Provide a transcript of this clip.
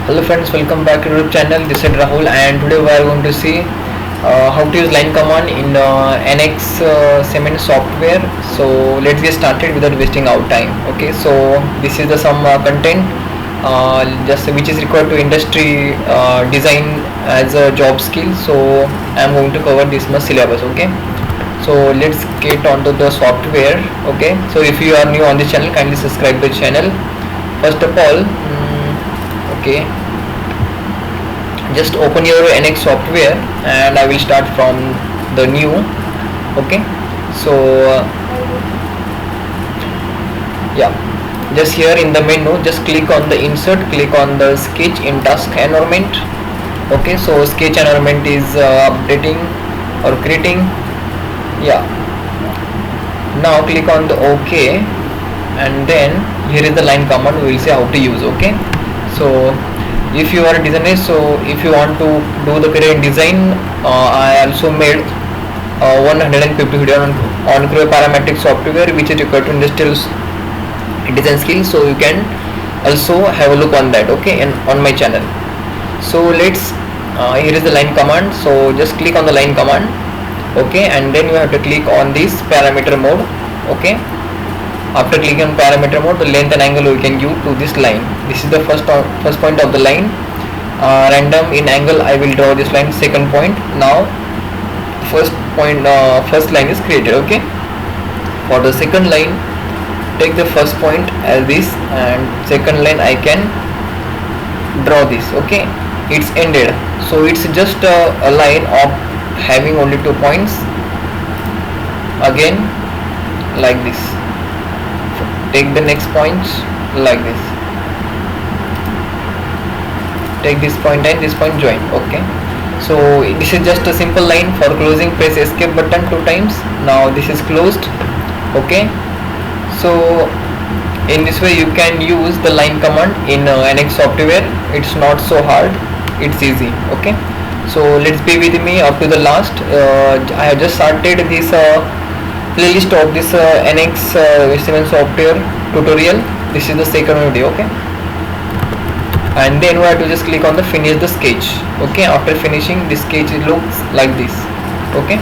Hello friends, welcome back to YouTube channel. This is Rahul, and today we are going to see how to use line command in NX Seimens software. So let's get started without wasting our time. Okay, so this is the some content just which is required to industry design as a job skill. So I am going to cover this much syllabus. Okay, so let's get onto the software. Okay, so if you are new on this channel, kindly subscribe the channel. First of all, okay, just open your NX software and I will start from the new. Okay, so yeah, just here in the menu, just click on the insert, click on the sketch in task environment. Okay, so sketch environment is updating or creating. Yeah, now click on the OK, and then here is the line command. We will see how to use. Okay, so if you are a designer, so if you want to do the career in design, I also made 150 video on career parametric software which is required to industrial design skills, so you can also have a look on that. Okay, and on my channel. So let's here is the line command, so just click on the line command. Okay, and then you have to click on this parameter mode. Okay, after clicking on parameter mode, the length and angle we can give to this line. This is the first point of the line. Random in angle, I will draw this line. Second point. Now first line is created. Okay, for the second line, take the first point as this, and second line I can draw this. Okay, it's ended, so it's just a line of having only 2 points. Again, like this. Take the next point like this. Take this point and this point, join. Okay, so this is just a simple line. For closing, press escape button 2 times. Now this is closed. Okay, so in this way you can use the line command in NX software. It's not so hard, it's easy. Okay, so let's be with me up to the last. I have just started this playlist of this NX Seimens software tutorial. This is the second video. Okay, and then we have to just click on the finish the sketch. Okay, after finishing, this sketch looks like this. Okay,